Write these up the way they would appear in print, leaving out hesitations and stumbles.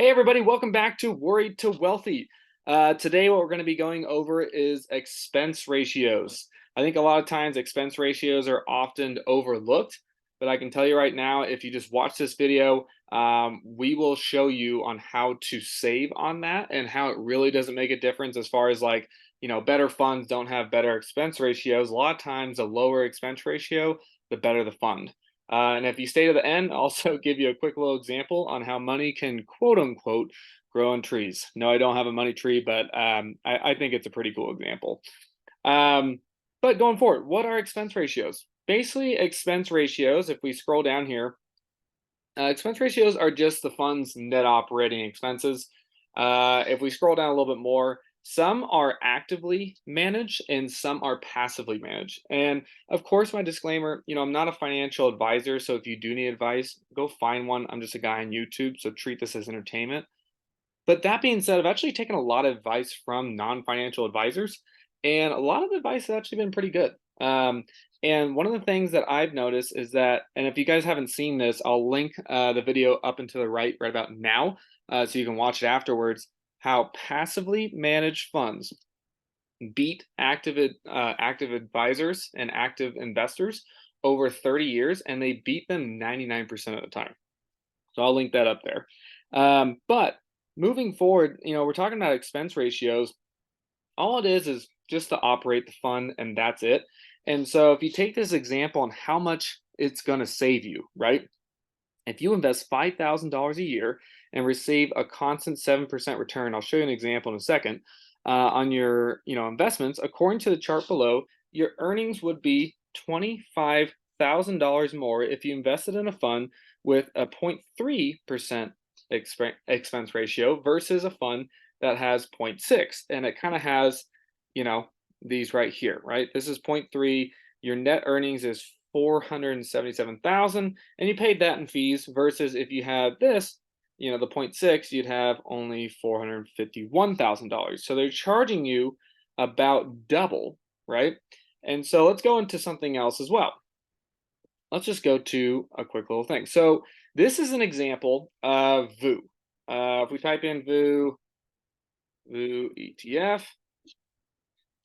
Hey everybody, welcome back to Worried to Wealthy. Today what we're going to be going over is expense ratios. I think a lot of times expense ratios are often overlooked, but I can tell you right now, if you just watch this video, we will show you on how to save on that and how it really doesn't make a difference as far as better funds don't have better expense ratios. A lot of times a lower expense ratio, the better the fund. And if you stay to the end, I'll also give you a quick little example on how money can quote unquote grow on trees. No, I don't have a money tree, but I think it's a pretty cool example. Um, but going forward, what are expense ratios? Basically, expense ratios, if we scroll down here, expense ratios are just the fund's net operating expenses. If we scroll down a little bit more, some are actively managed and some are passively managed. And of course, my disclaimer, I'm not a financial advisor. So if you do need advice, go find one. I'm just a guy on YouTube. So treat this as entertainment. But that being said, I've actually taken a lot of advice from non-financial advisors, and a lot of the advice has actually been pretty good. And one of the things that I've noticed is that, and if you guys haven't seen this, I'll link the video up and to the right about now, so you can watch it afterwards. How passively managed funds beat active advisors and active investors over 30 years, and they beat them 99% of the time. So I'll link that up there. But moving forward, we're talking about expense ratios. All it is just to operate the fund, and that's it. And so if you take this example on how much it's going to save you, right? If you invest $5,000 a year and receive a constant 7% return, I'll show you an example in a second, on your investments, according to the chart below, your earnings would be $25,000 more if you invested in a fund with a 0.3% expense ratio versus a fund that has 0.6. And it kind of has, you know, these right here, right? This is 0.3. Your net earnings is 477,000, and you paid that in fees versus if you had this, the 0.6, you'd have only $451,000. So they're charging you about double, right? And so let's go into something else as well. Let's just go to a quick little thing. So this is an example of VU. If we type in VU ETF,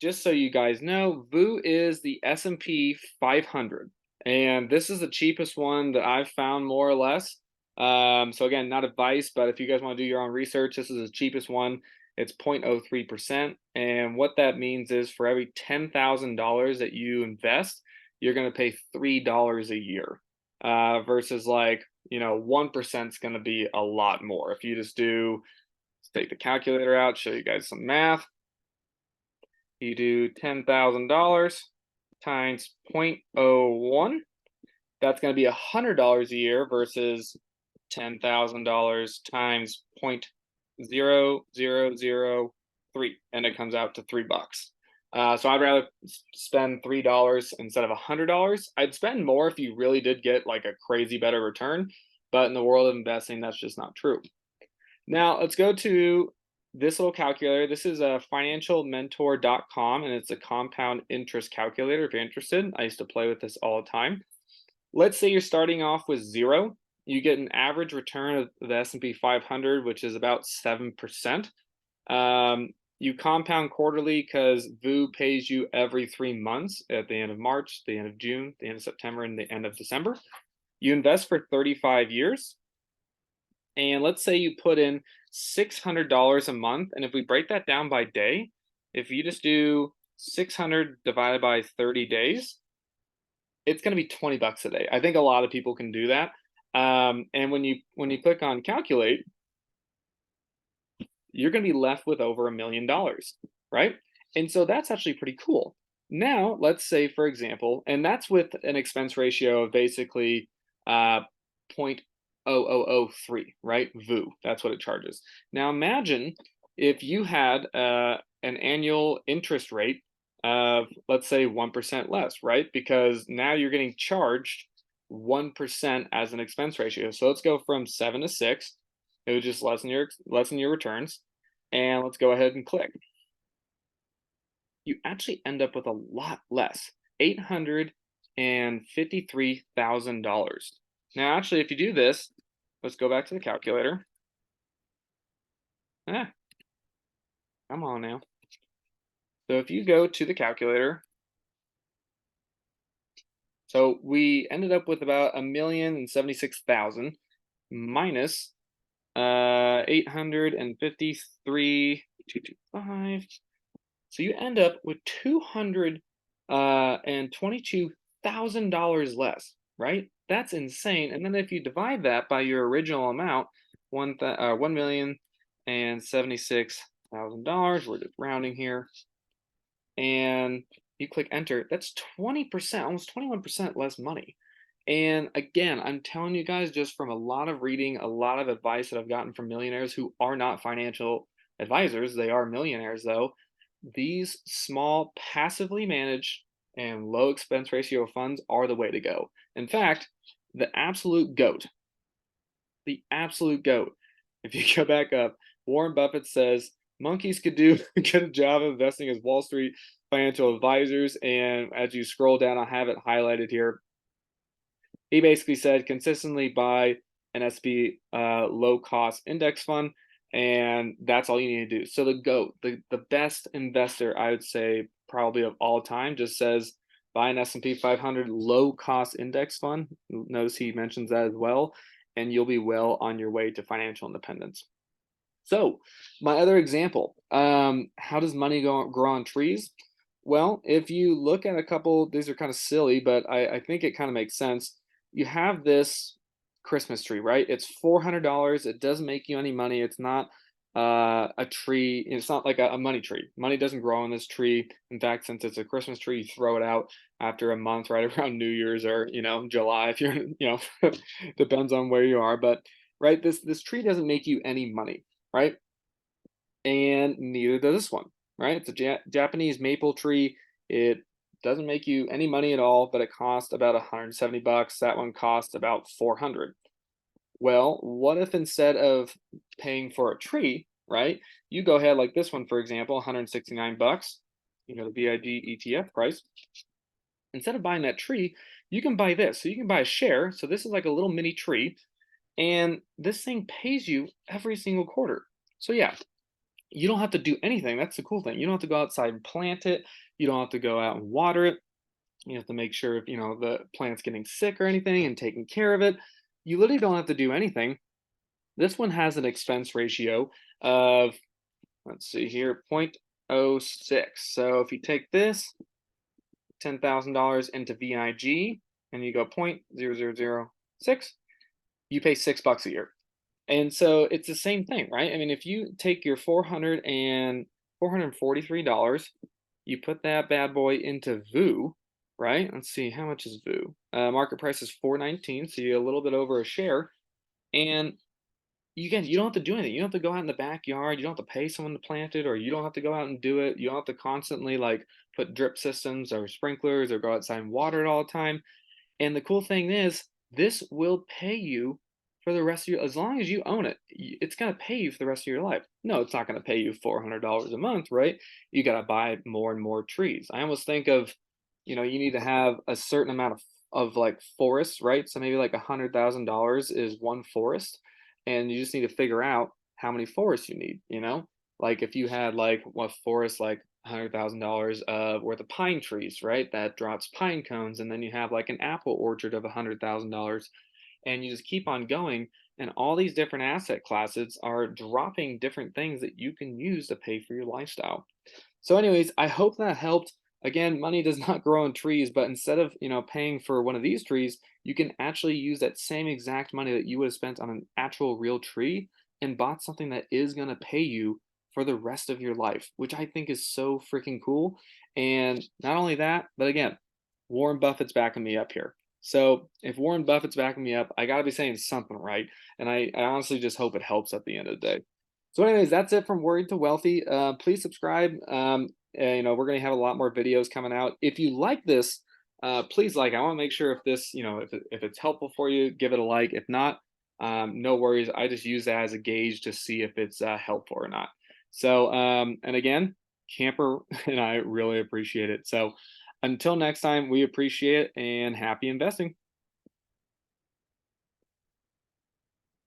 just so you guys know, VU is the S&P 500, and this is the cheapest one that I've found, more or less. So again, not advice, but if you guys want to do your own research, this is the cheapest one. It's 0.03%, and what that means is for every $10,000 that you invest, you're going to pay $3 a year, versus 1% is going to be a lot more. If you just do, let's take the calculator out, show you guys some math. You do $10,000 times 0.01. That's going to be $100 a year versus $10,000 times 0.0003, and it comes out to $3. So I'd rather spend $3 instead of $100. I'd spend more if you really did get like a crazy better return, but in the world of investing, that's just not true. Now let's go to this little calculator. This is a financialmentor.com, and it's a compound interest calculator if you're interested. I used to play with this all the time. Let's say you're starting off with 0. You get an average return of the S&P 500, which is about 7%. You compound quarterly because VU pays you every 3 months, at the end of March, the end of June, the end of September, and the end of December. You invest for 35 years. And let's say you put in $600 a month. And if we break that down by day, if you just do 600 divided by 30 days, it's going to be $20 a day. I think a lot of people can do that. And when you click on calculate, you're going to be left with over $1 million, right? And so that's actually pretty cool. Now, let's say, for example, and that's with an expense ratio of basically 0.0003, right? VU, that's what it charges. Now, imagine if you had an annual interest rate of, let's say, 1% less, right? Because now you're getting charged 1% as an expense ratio. So let's go from 7 to 6. It would just lessen your returns. And let's go ahead and click. You actually end up with a lot less, $853,000. Now, actually, if you do this, let's go back to the calculator. Ah, come on now. So if you go to the calculator, so we ended up with about 1,076,000 minus 853,225. So you end up with $222,000 less, right? That's insane. And then if you divide that by your original amount, 1,076,000, we're just rounding here, and you click enter, that's 20%, almost 21% less money. And again, I'm telling you guys, just from a lot of reading, a lot of advice that I've gotten from millionaires who are not financial advisors, they are millionaires though, these small, passively managed and low expense ratio funds are the way to go. In fact, the absolute GOAT, the absolute GOAT. If you go back up, Warren Buffett says monkeys could do a good job of investing as Wall Street financial advisors. And as you scroll down, I have it highlighted here. He basically said consistently buy an SP low cost index fund, and that's all you need to do. So the GOAT, the best investor, I would say probably of all time, just says buy an S&P 500 low cost index fund. Notice he mentions that as well, and you'll be well on your way to financial independence. So my other example, how does money grow on trees? Well, if you look at a couple, these are kind of silly, but I think it kind of makes sense. You have this Christmas tree, right? It's $400. It doesn't make you any money. It's not a tree. It's not like a money tree. Money doesn't grow on this tree. In fact, since it's a Christmas tree, you throw it out after a month, right around New Year's or July, if you're depends on where you are. But right, this tree doesn't make you any money, right? And neither does this one, right? It's a Japanese maple tree. It doesn't make you any money at all, but it costs about 170 bucks. That one costs about 400. Well, what if instead of paying for a tree, right, you go ahead like this one, for example, 169 bucks, the BIG ETF price. Instead of buying that tree, you can buy this. So you can buy a share. So this is like a little mini tree, and this thing pays you every single quarter. So yeah, you don't have to do anything. That's the cool thing. You don't have to go outside and plant it. You don't have to go out and water it. You have to make sure if the plant's getting sick or anything and taking care of it. You literally don't have to do anything. This one has an expense ratio of, let's see here, 0.06. So if you take this $10,000 into VIG and you go 0.0006, you pay $6 a year. And so it's the same thing, right? I mean, if you take your $443, you put that bad boy into VU, right? Let's see, how much is VU? Market price is $4.19, so you're a little bit over a share. And you don't have to do anything. You don't have to go out in the backyard. You don't have to pay someone to plant it, or you don't have to go out and do it. You don't have to constantly like put drip systems or sprinklers or go outside and water it all the time. And the cool thing is, this will pay you for the rest of your, as long as you own it, it's going to pay you for the rest of your life. No, it's not going to pay you $400 a month, right? You got to buy more and more trees. I almost think of, you need to have a certain amount of like forests, right? So maybe like $100,000 is one forest, and you just need to figure out how many forests you need, like if you had like a forest like $100,000 worth of pine trees, right? That drops pine cones, and then you have like an apple orchard of $100,000, and you just keep on going. And all these different asset classes are dropping different things that you can use to pay for your lifestyle. So, anyways, I hope that helped. Again, money does not grow on trees, but instead of paying for one of these trees, you can actually use that same exact money that you would have spent on an actual real tree and bought something that is going to pay you for the rest of your life, which I think is so freaking cool. And not only that, but again, Warren Buffett's backing me up here. So if Warren Buffett's backing me up, I got to be saying something right. And I honestly just hope it helps at the end of the day. So, anyways, that's it from Worried to Wealthy. Please subscribe. We're going to have a lot more videos coming out. If you like this, please like. I want to make sure if this, if it's helpful for you, give it a like. If not, no worries. I just use that as a gauge to see if it's helpful or not. So, and again, Camper and I really appreciate it. So, until next time, we appreciate it and happy investing.